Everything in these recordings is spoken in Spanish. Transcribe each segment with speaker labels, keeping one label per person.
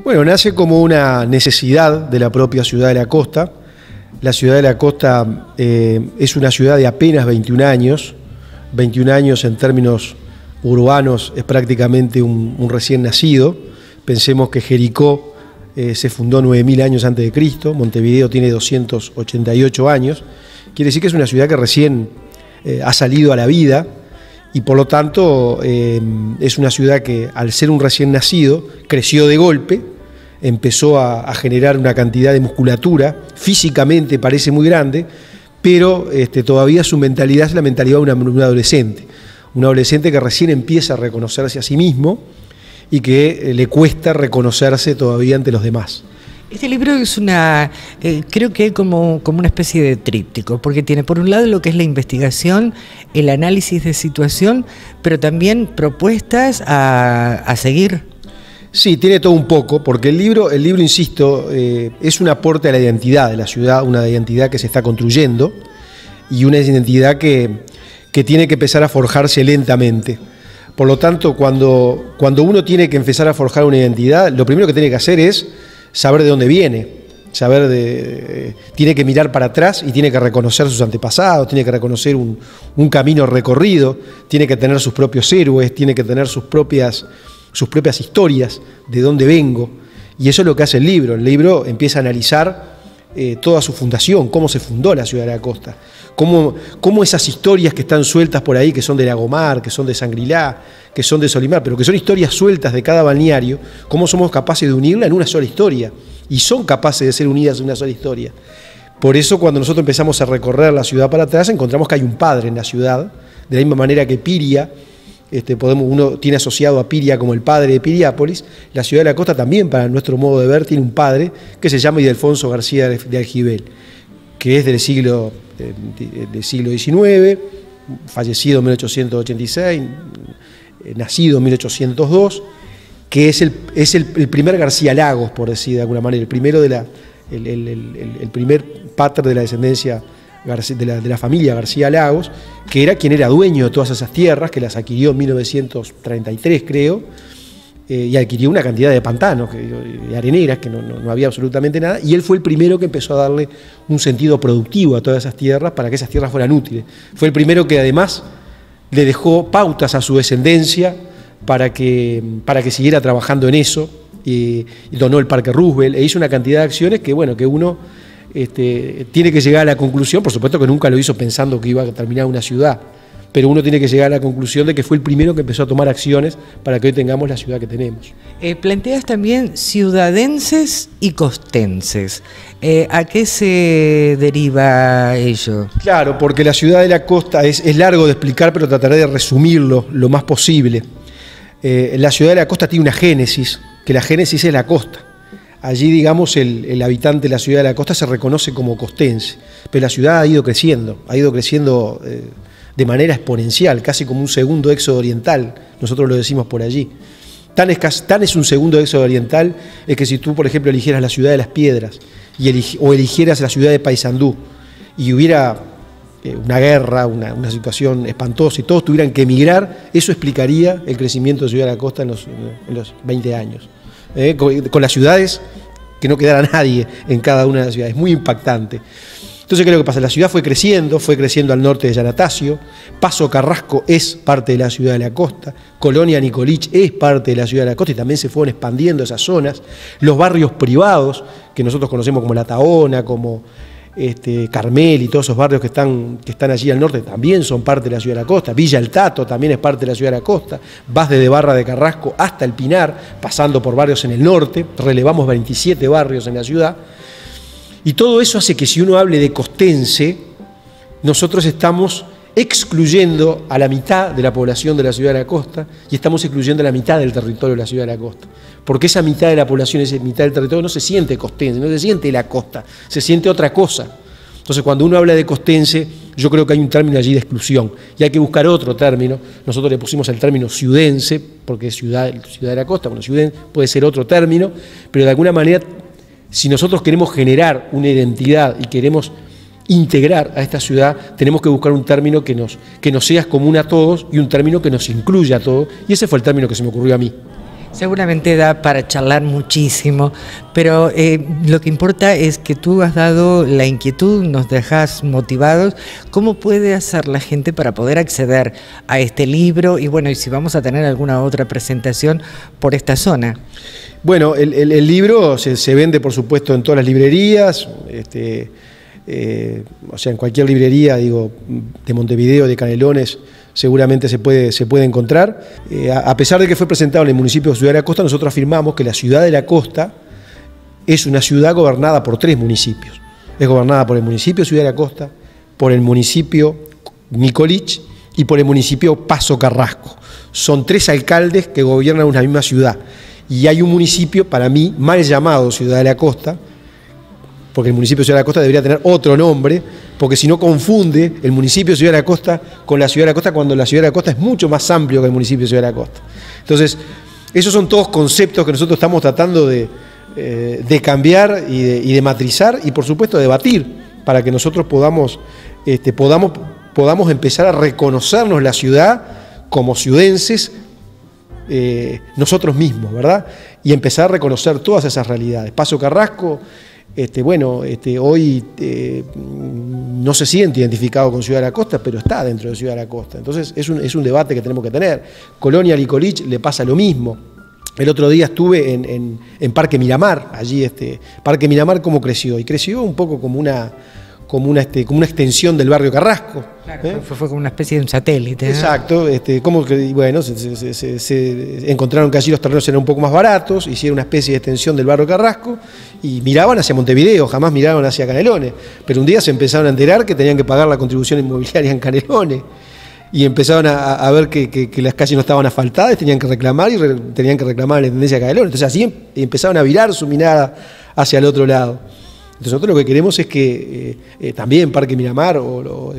Speaker 1: Bueno, nace como una necesidad de la propia ciudad de la costa. La ciudad de la costa es una ciudad de apenas 21 años. 21 años en términos urbanos es prácticamente un recién nacido. Pensemos que Jericó se fundó 9.000 años antes de Cristo, Montevideo tiene 288 años. Quiere decir que es una ciudad que recién ha salido a la vida y por lo tanto es una ciudad que al ser un recién nacido creció de golpe, empezó a generar una cantidad de musculatura, físicamente parece muy grande, pero todavía su mentalidad es la mentalidad de un adolescente que recién empieza a reconocerse a sí mismo y que le cuesta reconocerse todavía ante los demás.
Speaker 2: Este libro es creo que como una especie de tríptico, porque tiene por un lado lo que es la investigación, el análisis de situación, pero también propuestas a seguir.
Speaker 1: Sí, tiene todo un poco, porque el libro, insisto, es un aporte a la identidad de la ciudad, una identidad que se está construyendo y una identidad que tiene que empezar a forjarse lentamente. Por lo tanto, cuando uno tiene que empezar a forjar una identidad, lo primero que tiene que hacer es saber de dónde viene, tiene que mirar para atrás y tiene que reconocer sus antepasados, tiene que reconocer un camino recorrido, tiene que tener sus propios héroes, tiene que tener sus propias historias, de dónde vengo, y eso es lo que hace el libro. El libro empieza a analizar toda su fundación, cómo se fundó la ciudad de la costa, cómo esas historias que están sueltas por ahí, que son de Lagomar, que son de Sangrilá, que son de Solimar, pero que son historias sueltas de cada balneario, cómo somos capaces de unirla en una sola historia, y son capaces de ser unidas en una sola historia. Por eso cuando nosotros empezamos a recorrer la ciudad para atrás, encontramos que hay un padre en la ciudad, de la misma manera que Piria, uno tiene asociado a Piria como el padre de Piriápolis. La ciudad de la costa también, para nuestro modo de ver, tiene un padre que se llama Ildefonso García de Aljibel, que es del siglo XIX, fallecido en 1886, nacido en 1802, que es el primer García Lagos, por decir de alguna manera, el primer pater de la descendencia de la familia García Lagos, que era quien era dueño de todas esas tierras, que las adquirió en 1933, creo, y adquirió una cantidad de pantanos, de areneras, que no había absolutamente nada, y él fue el primero que empezó a darle un sentido productivo a todas esas tierras para que esas tierras fueran útiles. Fue el primero que además le dejó pautas a su descendencia para que siguiera trabajando en eso, y donó el Parque Roosevelt, e hizo una cantidad de acciones que uno tiene que llegar a la conclusión, por supuesto que nunca lo hizo pensando que iba a terminar una ciudad, pero uno tiene que llegar a la conclusión de que fue el primero que empezó a tomar acciones para que hoy tengamos la ciudad que tenemos.
Speaker 2: Planteas también ciudadenses y costenses. ¿A qué se deriva ello? Claro,
Speaker 1: porque la ciudad de la costa es largo de explicar, pero trataré de resumirlo lo más posible. La ciudad de la costa tiene una génesis, que la génesis es la costa. Allí, digamos, el habitante de la ciudad de la costa se reconoce como costense, pero la ciudad ha ido creciendo de manera exponencial, casi como un segundo éxodo oriental, nosotros lo decimos por allí. Tan es un segundo éxodo oriental, es que si tú, por ejemplo, eligieras la ciudad de Las Piedras o eligieras la ciudad de Paysandú y hubiera una guerra, una situación espantosa y todos tuvieran que emigrar, eso explicaría el crecimiento de Ciudad de la Costa en los 20 años. Con las ciudades, que no quedara nadie en cada una de las ciudades, muy impactante. Entonces, ¿qué es lo que pasa? La ciudad fue creciendo al norte de Yanatacio, Paso Carrasco es parte de la ciudad de la costa, Colonia Nicolich es parte de la ciudad de la costa y también se fueron expandiendo esas zonas. Los barrios privados, que nosotros conocemos como La Taona, como Carmel y todos esos barrios que están allí al norte también son parte de la ciudad de la costa. Villa El Tato también es parte de la ciudad de la costa. Vas desde Barra de Carrasco hasta El Pinar, pasando por barrios en el norte, relevamos 27 barrios en la ciudad. Y todo eso hace que si uno hable de costense, nosotros estamos excluyendo a la mitad de la población de la ciudad de la costa y estamos excluyendo a la mitad del territorio de la ciudad de la costa. Porque esa mitad de la población, esa mitad del territorio no se siente costense, no se siente la costa, se siente otra cosa. Entonces, cuando uno habla de costense, yo creo que hay un término allí de exclusión y hay que buscar otro término. Nosotros le pusimos el término ciudense, porque es ciudad de la costa. Bueno, ciudense puede ser otro término, pero de alguna manera, si nosotros queremos generar una identidad y queremos integrar a esta ciudad, tenemos que buscar un término que nos sea común a todos y un término que nos incluya a todos, y ese fue el término que se me ocurrió a mí.
Speaker 2: Seguramente da para charlar muchísimo, pero lo que importa es que tú has dado la inquietud, nos dejas motivados. ¿Cómo puede hacer la gente para poder acceder a este libro? Y bueno, y si vamos a tener alguna otra presentación por esta zona.
Speaker 1: Bueno, el libro se vende, por supuesto, en todas las librerías, o sea, en cualquier librería, digo, de Montevideo, de Canelones, seguramente se puede encontrar. A pesar de que fue presentado en el municipio de Ciudad de la Costa, nosotros afirmamos que la Ciudad de la Costa es una ciudad gobernada por 3 municipios. Es gobernada por el municipio de Ciudad de la Costa, por el municipio Nicolich y por el municipio Paso Carrasco. Son 3 alcaldes que gobiernan una misma ciudad. Y hay un municipio, para mí, mal llamado Ciudad de la Costa, porque el municipio de Ciudad de la Costa debería tener otro nombre, porque si no confunde el municipio de Ciudad de la Costa con la Ciudad de la Costa, cuando la Ciudad de la Costa es mucho más amplio que el municipio de Ciudad de la Costa. Entonces, esos son todos conceptos que nosotros estamos tratando de cambiar y de matrizar y, por supuesto, de debatir, para que nosotros podamos empezar a reconocernos la ciudad como ciudenses, nosotros mismos, ¿verdad? Y empezar a reconocer todas esas realidades. Paso Carrasco, hoy no se siente identificado con Ciudad de la Costa, pero está dentro de Ciudad de la Costa. Entonces es un debate que tenemos que tener. Colonia Nicolich le pasa lo mismo. El otro día estuve en Parque Miramar, allí Parque Miramar, ¿cómo creció? Y creció un poco como una extensión del barrio Carrasco.
Speaker 2: Claro, fue como una especie de un satélite, ¿no?
Speaker 1: Exacto, bueno, se encontraron que allí los terrenos eran un poco más baratos, hicieron una especie de extensión del barrio Carrasco y miraban hacia Montevideo, jamás miraban hacia Canelones. Pero un día se empezaron a enterar que tenían que pagar la contribución inmobiliaria en Canelones y empezaron a ver que las calles no estaban asfaltadas, tenían que reclamar tenían que reclamar la intendencia de Canelones. Entonces así empezaron a virar su mirada hacia el otro lado. Entonces nosotros lo que queremos es que también Parque Miramar o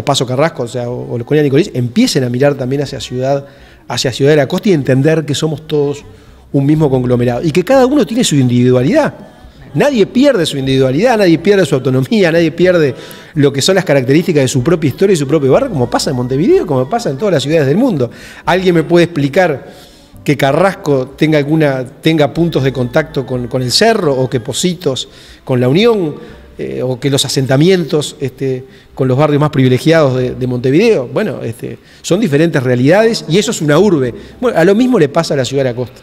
Speaker 1: Paso Carrasco, o Colonia Nicolich, empiecen a mirar también hacia Ciudad de la Costa y entender que somos todos un mismo conglomerado y que cada uno tiene su individualidad. Nadie pierde su individualidad, nadie pierde su autonomía, nadie pierde lo que son las características de su propia historia y su propio barrio, como pasa en Montevideo, como pasa en todas las ciudades del mundo. ¿Alguien me puede explicar que Carrasco tenga puntos de contacto con el Cerro, o que Pocitos con La Unión, o que los asentamientos con los barrios más privilegiados de Montevideo? Bueno, son diferentes realidades y eso es una urbe. Bueno, a lo mismo le pasa a la Ciudad de la Costa.